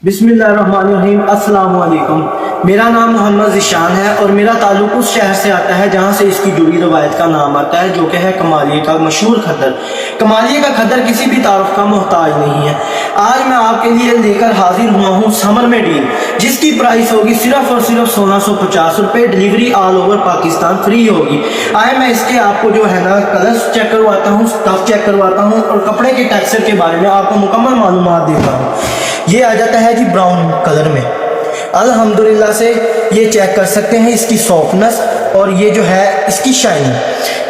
बिस्मिल्लाहिर्रहमानिर्रहीम। अस्सलाम वालेकुम। मेरा नाम मोहम्मद ज़िशान है और मेरा ताल्लुक उस शहर से आता है जहाँ से इसकी जुड़ी रवायत का नाम आता है, जो कि है कमालिए का मशहूर खद्दर। कमालिए का खद्दर किसी भी तारुफ का मोहताज नहीं है। आज मैं आपके लिए लेकर हाजिर हुआ हूँ समर में डील, जिसकी प्राइस होगी सिर्फ और सिर्फ 1650 रुपये। Delivery all over Pakistan free होगी। आए मैं इसके आपको जो है ना कलर्स चेक करवाता हूँ, स्टफ चेक करवाता हूँ और कपड़े के टेक्सचर के बारे में आपको मुकम्मल मालूमात देता हूँ। ये आ जाता है जी ब्राउन कलर में। अल्हम्दुलिल्लाह से ये चेक कर सकते हैं इसकी सॉफ्टनेस और ये जो है इसकी शाइनिंग।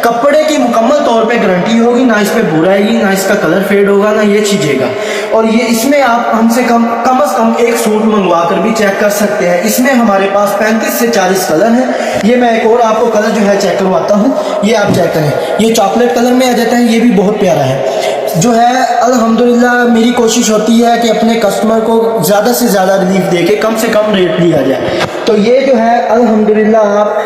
कपड़े की मुकम्मल तौर पे गारंटी होगी, ना इस पे बुरा आएगी, ना इसका कलर फेड होगा, ना ये छिजेगा। और ये इसमें आप हमसे कम से कम एक सूट मंगवा कर भी चेक कर सकते हैं। इसमें हमारे पास 35 से 40 कलर हैं। ये मैं एक और आपको कलर जो है चेक करवाता हूँ, ये आप चेक करें। ये चॉकलेट कलर में आ जाता है, ये भी बहुत प्यारा है। जो है अल्हम्दुलिल्लाह मेरी कोशिश होती है कि अपने कस्टमर को ज़्यादा से ज़्यादा रिलीफ दे के कम से कम रेट दिया जाए। तो ये जो है अल्हम्दुलिल्लाह आप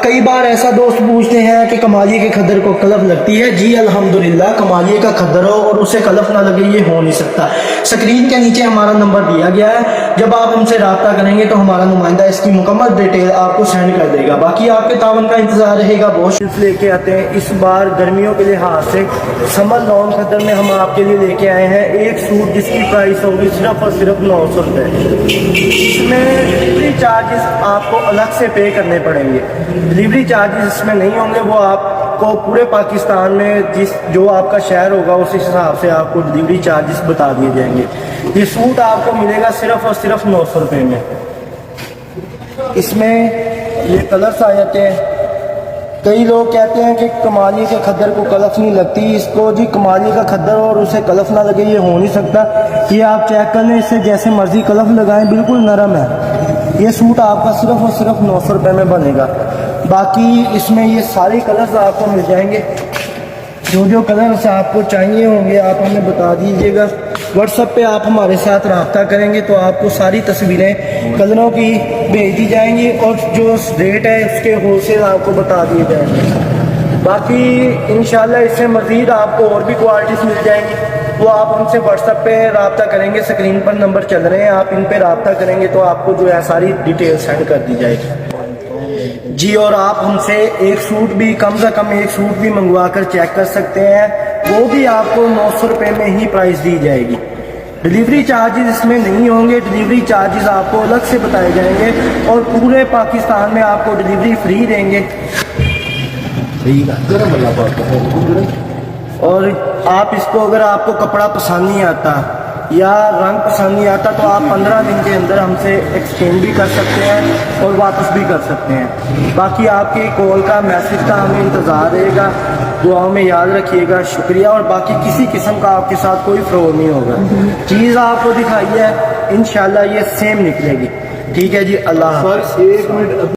कई बार ऐसा दोस्त पूछते हैं कि कमालिए के खद्दर को कलफ लगती है। जी अल्हम्दुलिल्लाह कमालिए का खद्दर हो और उसे कलफ ना लगे ये हो नहीं सकता। स्क्रीन के नीचे हमारा नंबर दिया गया है, जब आप हमसे रब्ता करेंगे तो हमारा नुमाइंदा इसकी मुकम्मल डिटेल आपको सेंड कर देगा। बाकी आपके तावन का इंतजार रहेगा। बहुत लेके आते हैं इस बार गर्मियों के लिहाज से समर लॉन खद्दर में हम आपके लिए लेके आए हैं एक सूट जिसकी प्राइस होगी सिर्फ और सिर्फ 900 रुपये। इसमें डिलीवरी चार्जेस आपको अलग से पे करने पड़ेंगे। डिलीवरी चार्जेस इसमें नहीं होंगे, वो आपको पूरे पाकिस्तान में जो आपका शहर होगा उस हिसाब से आपको डिलीवरी चार्जेस बता दिए जाएंगे। ये सूट आपको मिलेगा सिर्फ और सिर्फ 900 रुपये में। इसमें ये कलर्स आ जाते हैं। कई लोग कहते हैं कि कमालिए के खद्दर को कलफ नहीं लगती। इसको जी कमालिए का खद्दर और उसे कलफ ना लगे ये हो नहीं सकता। ये आप चेक कर लें, इससे जैसे मर्जी कलफ लगाएं, बिल्कुल नरम है। ये सूट आपका सिर्फ और सिर्फ 900 रुपये में बनेगा। बाकी इसमें ये सारे कलर्स आपको मिल जाएंगे। जो जो कलर्स आपको चाहिए होंगे आप हमें बता दीजिएगा। व्हाट्सएप पे आप हमारे साथ रब्ता करेंगे तो आपको सारी तस्वीरें कलरों की भेज दी जाएंगी और जो रेट है उसके होलसेल आपको बता दिए जाएंगे। बाकी इंशाल्लाह इससे मज़ीद आपको और भी क्वालिटीज़ मिल जाएंगी, वो आप हमसे व्हाट्सएप पे रब्ता करेंगे। स्क्रीन पर नंबर चल रहे हैं, आप इन पे रब्ता करेंगे तो आपको जो है सारी डिटेल सेंड कर दी जाएगी जी। और आप हमसे एक सूट भी कम से कम एक सूट भी मंगवा कर चेक कर सकते हैं, वो भी आपको 900 रुपये में ही प्राइस दी जाएगी। डिलीवरी चार्जेस इसमें नहीं होंगे, डिलीवरी चार्जेस आपको अलग से बताए जाएंगे और पूरे पाकिस्तान में आपको डिलीवरी फ्री देंगे। और आप इसको अगर आपको कपड़ा पसंद नहीं आता या रंग पसंद नहीं आता तो आप 15 दिन के अंदर हमसे एक्सचेंज भी कर सकते हैं और वापस भी कर सकते हैं। बाकी आपकी कॉल का मैसेज का हमें इंतज़ार रहेगा। दुआओं में याद रखिएगा। शुक्रिया। और बाकी किसी किस्म का आपके साथ कोई फ्रॉड नहीं होगा। चीज़ आपको दिखाई है इंशाल्लाह ये सेम निकलेगी। ठीक है जी, अल्लाह हाफ़िज़।